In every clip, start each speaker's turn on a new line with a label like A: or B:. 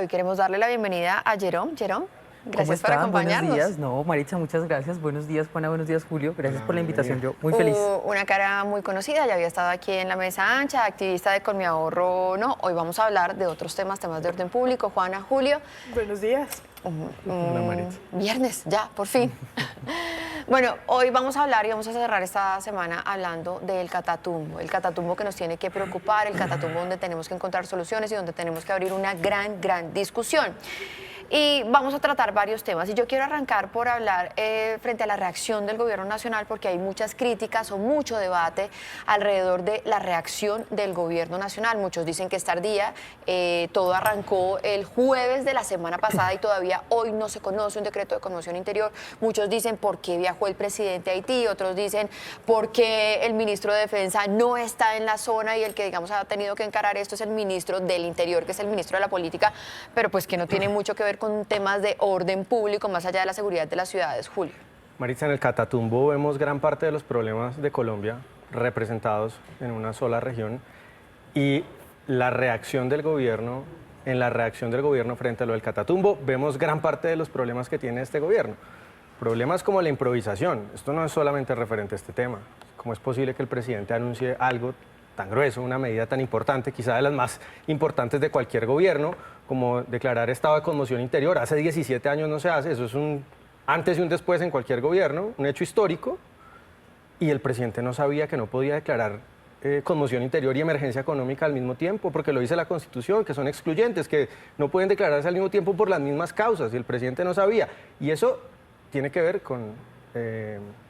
A: Hoy queremos darle la bienvenida a Jerome. Jerome, gracias por acompañarnos.
B: Buenos días. No, Maritza, muchas gracias. Buenos días, Juana. Buenos días, Julio. Gracias por la invitación. Yo muy feliz.
A: Una cara muy conocida, ya había estado aquí en la mesa ancha, activista de Con Mi Ahorro. No, hoy vamos a hablar de otros temas de orden público. Juana, Julio.
C: Buenos días.
B: Hola, Maritza.
A: Viernes, ya, por fin. Bueno, hoy vamos a hablar y vamos a cerrar esta semana hablando del Catatumbo. El Catatumbo que nos tiene que preocupar, el Catatumbo donde tenemos que encontrar soluciones y donde tenemos que abrir una gran discusión. Y vamos a tratar varios temas. Y yo quiero arrancar por hablar frente a la reacción del gobierno nacional, porque hay muchas críticas o mucho debate alrededor de la reacción del gobierno nacional. Muchos dicen que es tardía. Todo arrancó el jueves de la semana pasada y todavía hoy no se conoce un decreto de conmoción interior. Muchos dicen por qué viajó el presidente a Haití, otros dicen por qué el ministro de Defensa no está en la zona y el que, digamos, ha tenido que encarar esto es el ministro del Interior, que es el ministro de la Política, pero pues que no tiene mucho que ver con temas de orden público más allá de la seguridad de las ciudades. Julio.
D: Maritza, en el Catatumbo vemos gran parte de los problemas de Colombia representados en una sola región y la reacción del gobierno, en la reacción del gobierno frente a lo del Catatumbo, vemos gran parte de los problemas que tiene este gobierno. Problemas como la improvisación. Esto no es solamente referente a este tema. ¿Cómo es posible que el presidente anuncie algo tan grueso, una medida tan importante, quizá de las más importantes de cualquier gobierno, como declarar estado de conmoción interior? Hace 17 años no se hace, eso es un antes y un después en cualquier gobierno, un hecho histórico, y el presidente no sabía que no podía declarar conmoción interior y emergencia económica al mismo tiempo, porque lo dice la Constitución, que son excluyentes, que no pueden declararse al mismo tiempo por las mismas causas, y el presidente no sabía. Y eso tiene que ver con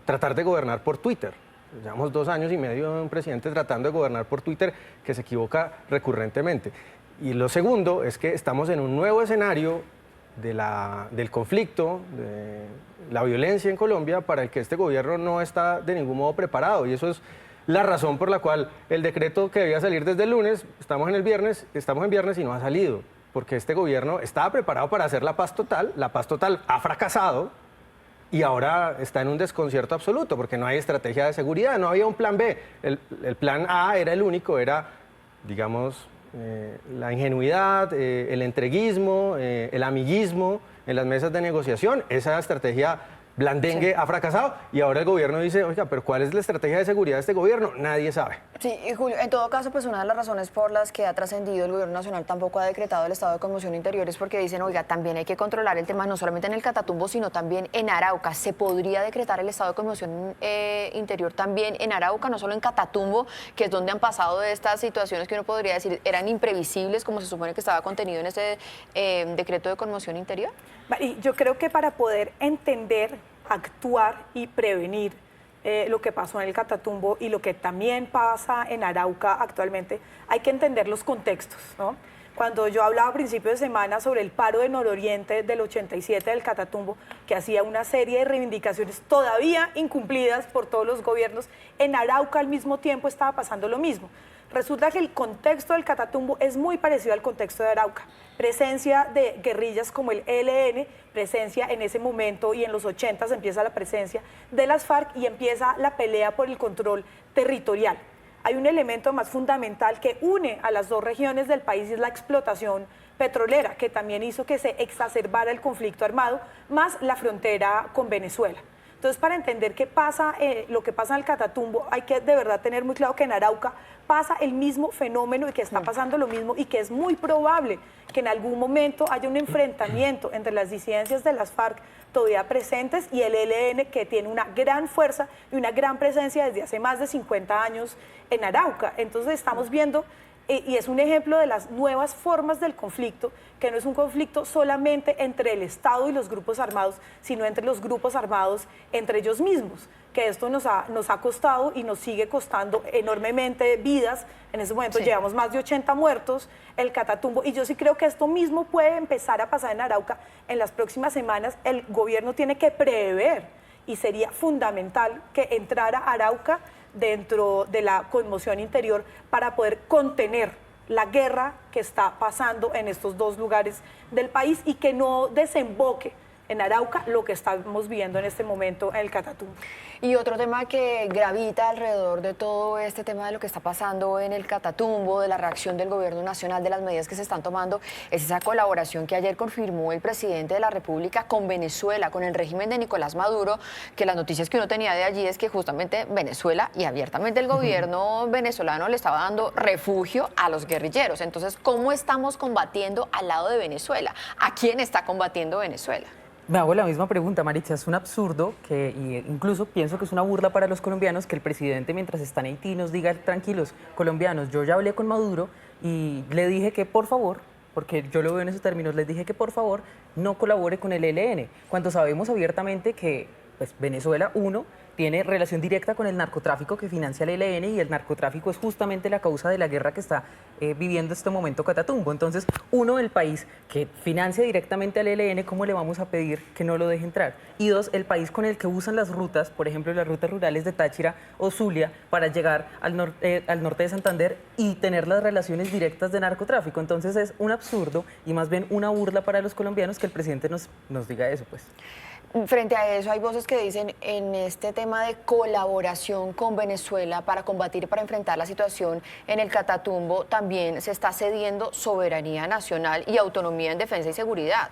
D: tratar de gobernar por Twitter. Llevamos 2 años y medio de un presidente tratando de gobernar por Twitter que se equivoca recurrentemente. Y lo segundo es que estamos en un nuevo escenario del conflicto, de la violencia en Colombia, para el que este gobierno no está de ningún modo preparado. Y eso es la razón por la cual el decreto que debía salir desde el lunes, estamos en viernes y no ha salido. Porque este gobierno estaba preparado para hacer la paz total ha fracasado. Y ahora está en un desconcierto absoluto porque no hay estrategia de seguridad, no había un plan B. El plan A era el único, era, digamos, la ingenuidad, el entreguismo, el amiguismo en las mesas de negociación. Esa estrategia blandengue ha fracasado y ahora el gobierno dice, oiga, pero ¿cuál es la estrategia de seguridad de este gobierno? Nadie sabe.
A: Sí, y Julio, en todo caso, pues una de las razones por las que ha trascendido el gobierno nacional tampoco ha decretado el estado de conmoción interior es porque dicen, oiga, también hay que controlar el tema no solamente en el Catatumbo, sino también en Arauca. ¿Se podría decretar el estado de conmoción interior también en Arauca, no solo en Catatumbo, que es donde han pasado de estas situaciones que uno podría decir eran imprevisibles, como se supone que estaba contenido en ese decreto de conmoción interior?
C: Y yo creo que para poder entender, actuar y prevenir lo que pasó en el Catatumbo y lo que también pasa en Arauca actualmente, hay que entender los contextos, ¿no? Cuando yo hablaba a principios de semana sobre el paro de Nororiente del 87 del Catatumbo, que hacía una serie de reivindicaciones todavía incumplidas por todos los gobiernos, en Arauca al mismo tiempo estaba pasando lo mismo. Resulta que el contexto del Catatumbo es muy parecido al contexto de Arauca. Presencia de guerrillas como el ELN, presencia en ese momento y en los 80s empieza la presencia de las FARC y empieza la pelea por el control territorial. Hay un elemento más fundamental que une a las dos regiones del país y es la explotación petrolera, que también hizo que se exacerbara el conflicto armado, más la frontera con Venezuela. Entonces, para entender qué pasa, lo que pasa en el Catatumbo, hay que de verdad tener muy claro que en Arauca pasa el mismo fenómeno y que está pasando lo mismo y que es muy probable que en algún momento haya un enfrentamiento entre las disidencias de las FARC todavía presentes y el ELN, que tiene una gran fuerza y una gran presencia desde hace más de 50 años en Arauca. Entonces estamos viendo, y es un ejemplo de las nuevas formas del conflicto, que no es un conflicto solamente entre el Estado y los grupos armados, sino entre los grupos armados entre ellos mismos, que esto nos ha costado y nos sigue costando enormemente vidas. En ese momento llevamos más de 80 muertos, el Catatumbo, y yo sí creo que esto mismo puede empezar a pasar en Arauca en las próximas semanas. El gobierno tiene que prever y sería fundamental que entrara Arauca dentro de la conmoción interior para poder contener la guerra que está pasando en estos dos lugares del país y que no desemboque en Arauca lo que estamos viendo en este momento en el Catatumbo.
A: Y otro tema que gravita alrededor de todo este tema de lo que está pasando en el Catatumbo, de la reacción del gobierno nacional, de las medidas que se están tomando, es esa colaboración que ayer confirmó el presidente de la República con Venezuela, con el régimen de Nicolás Maduro, que las noticias que uno tenía de allí es que justamente Venezuela y abiertamente el gobierno venezolano le estaba dando refugio a los guerrilleros. Entonces, ¿cómo estamos combatiendo al lado de Venezuela? ¿A quién está combatiendo Venezuela?
B: Me hago la misma pregunta, Maritza. Es un absurdo y incluso pienso que es una burla para los colombianos que el presidente, mientras está en Haití, nos diga: tranquilos, colombianos, yo ya hablé con Maduro y le dije que por favor, porque yo lo veo en esos términos, les dije que por favor no colabore con el ELN, cuando sabemos abiertamente que pues, Venezuela, uno, tiene relación directa con el narcotráfico que financia el ELN, y el narcotráfico es justamente la causa de la guerra que está viviendo este momento Catatumbo. Entonces, uno, el país que financia directamente al ELN, ¿cómo le vamos a pedir que no lo deje entrar? Y dos, el país con el que usan las rutas, por ejemplo, las rutas rurales de Táchira o Zulia, para llegar al norte de Santander y tener las relaciones directas de narcotráfico. Entonces, es un absurdo y más bien una burla para los colombianos que el presidente nos diga eso, pues.
A: Frente a eso, hay voces que dicen en este tema de colaboración con Venezuela para combatir y para enfrentar la situación en el Catatumbo, también se está cediendo soberanía nacional y autonomía en defensa y seguridad.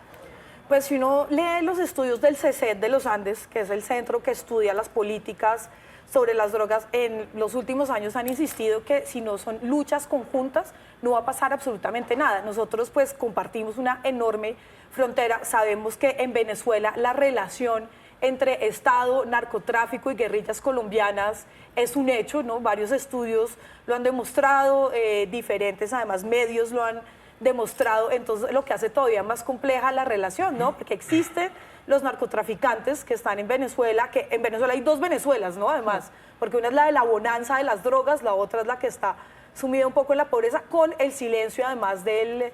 C: Pues si uno lee los estudios del CECET de los Andes, que es el centro que estudia las políticas sobre las drogas, en los últimos años han insistido que si no son luchas conjuntas no va a pasar absolutamente nada. Nosotros pues compartimos una enorme frontera, sabemos que en Venezuela la relación entre Estado, narcotráfico y guerrillas colombianas es un hecho, ¿no? Varios estudios lo han demostrado, diferentes además medios lo han demostrado, entonces lo que hace todavía más compleja la relación, ¿no? Porque existen los narcotraficantes que están en Venezuela, que en Venezuela hay dos Venezuelas, ¿no? Además, porque una es la de la bonanza de las drogas, la otra es la que está sumida un poco en la pobreza, con el silencio además del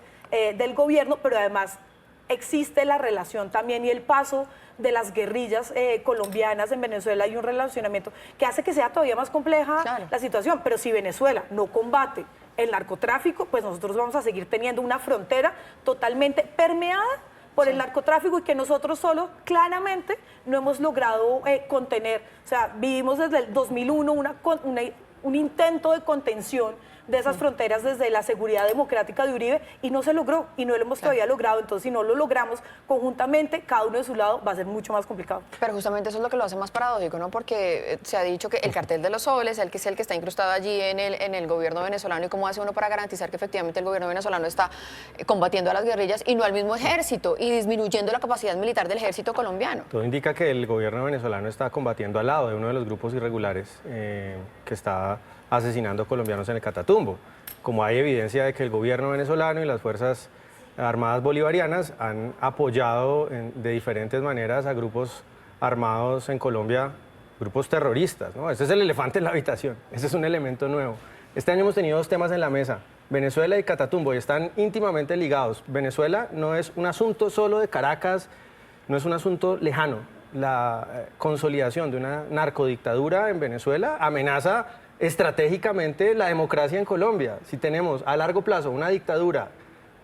C: gobierno, pero además existe la relación también y el paso de las guerrillas colombianas en Venezuela y un relacionamiento que hace que sea todavía más compleja la situación. Pero si Venezuela no combate el narcotráfico, pues nosotros vamos a seguir teniendo una frontera totalmente permeada por el narcotráfico y que nosotros solo claramente no hemos logrado contener. O sea, vivimos desde el 2001 un intento de contención de esas fronteras desde la seguridad democrática de Uribe y no se logró y no lo hemos todavía logrado. Entonces, si no lo logramos conjuntamente, cada uno de su lado, va a ser mucho más complicado.
A: Pero justamente eso es lo que lo hace más paradójico, ¿no? Porque se ha dicho que el cartel de los soles, el que es el que está incrustado allí en el gobierno venezolano, y cómo hace uno para garantizar que efectivamente el gobierno venezolano está combatiendo a las guerrillas y no al mismo ejército y disminuyendo la capacidad militar del ejército colombiano.
D: Todo indica que el gobierno venezolano está combatiendo al lado de uno de los grupos irregulares que está asesinando colombianos en el Catatumbo. Como hay evidencia de que el gobierno venezolano y las Fuerzas Armadas Bolivarianas han apoyado de diferentes maneras a grupos armados en Colombia, grupos terroristas, ¿no? Ese es el elefante en la habitación, ese es un elemento nuevo. Este año hemos tenido dos temas en la mesa, Venezuela y Catatumbo, y están íntimamente ligados. Venezuela no es un asunto solo de Caracas, no es un asunto lejano. La consolidación de una narcodictadura en Venezuela amenaza estratégicamente la democracia en Colombia. Si tenemos a largo plazo una dictadura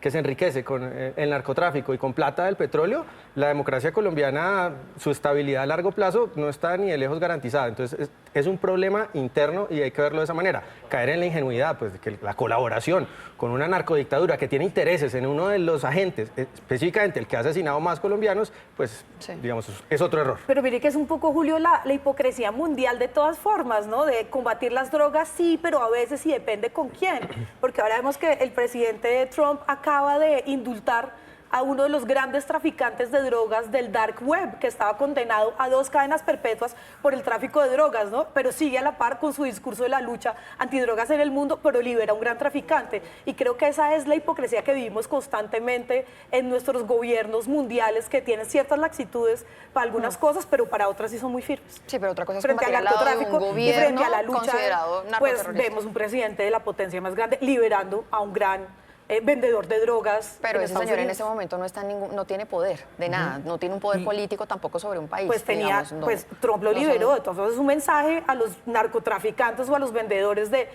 D: que se enriquece con el narcotráfico y con plata del petróleo, la democracia colombiana, su estabilidad a largo plazo no está ni de lejos garantizada. Entonces es un problema interno y hay que verlo de esa manera. Caer en la ingenuidad, pues que la colaboración con una narcodictadura que tiene intereses en uno de los agentes, específicamente el que ha asesinado más colombianos, pues digamos, es otro error.
C: Pero mire que es un poco, Julio, la hipocresía mundial de todas formas, ¿no? De combatir las drogas, sí, pero a veces sí depende con quién. Porque ahora vemos que el presidente Trump acaba de indultar a uno de los grandes traficantes de drogas del dark web, que estaba condenado a 2 cadenas perpetuas por el tráfico de drogas, ¿no? Pero sigue a la par con su discurso de la lucha antidrogas en el mundo, pero libera a un gran traficante. Y creo que esa es la hipocresía que vivimos constantemente en nuestros gobiernos mundiales, que tienen ciertas laxitudes para algunas cosas, pero para otras sí son muy firmes.
A: Sí, pero otra cosa es
C: frente al
A: combatir al lado de un
C: narcotráfico y
A: gobierno
C: frente a la lucha,
A: considerado
C: pues
A: narcoterrorista.
C: vemos un presidente de la potencia más grande liberando a un gran vendedor de drogas.
A: Pero ese
C: Estados
A: señor en
C: Unidos.
A: ese momento no está no tiene poder de nada, no tiene un poder político tampoco sobre un país.
C: Pues tenía,
A: digamos, no,
C: pues Trump lo
A: no
C: liberó,
A: son-
C: entonces es un mensaje a los narcotraficantes o a los vendedores de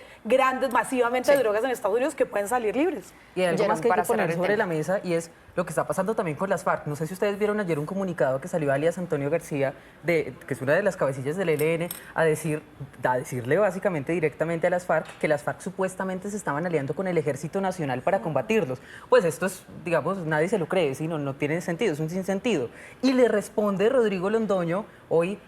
C: masivamente de drogas en Estados Unidos que pueden salir libres.
B: Y hay algo
A: Jerome,
B: más que hay
A: para
B: que poner
A: cerrar el
B: sobre
A: tema.
B: la mesa, y es lo que está pasando también con las FARC. No sé si ustedes vieron ayer un comunicado que salió alias Antonio García, que es una de las cabecillas del ELN, a decirle básicamente directamente a las FARC que las FARC supuestamente se estaban aliando con el Ejército Nacional para combatirlos. Pues esto es, digamos, nadie se lo cree, ¿sí? No tiene sentido, es un sinsentido. Y le responde Rodrigo Londoño, hoy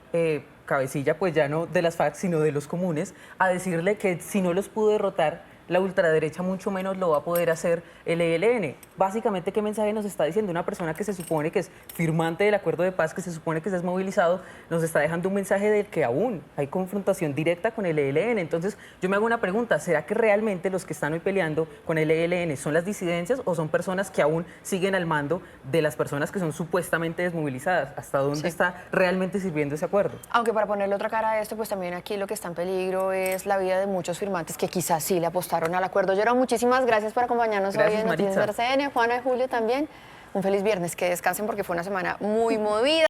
B: cabecilla pues ya no de las FARC, sino de los comunes, a decirle que si no los pudo derrotar la ultraderecha, mucho menos lo va a poder hacer el ELN. Básicamente, ¿qué mensaje nos está diciendo? Una persona que se supone que es firmante del acuerdo de paz, que se supone que se ha movilizado, nos está dejando un mensaje de que aún hay confrontación directa con el ELN. Entonces, yo me hago una pregunta, ¿será que realmente los que están hoy peleando con el ELN son las disidencias o son personas que aún siguen al mando de las personas que son supuestamente desmovilizadas? ¿Hasta dónde está realmente sirviendo ese acuerdo?
A: Aunque para ponerle otra cara a esto, pues también aquí lo que está en peligro es la vida de muchos firmantes que quizás sí le apostaron al acuerdo. Jerome, muchísimas gracias por acompañarnos hoy en Noticias
B: Maritza.
A: RCN. Juana y Julio también. Un feliz viernes, que descansen porque fue una semana muy movida.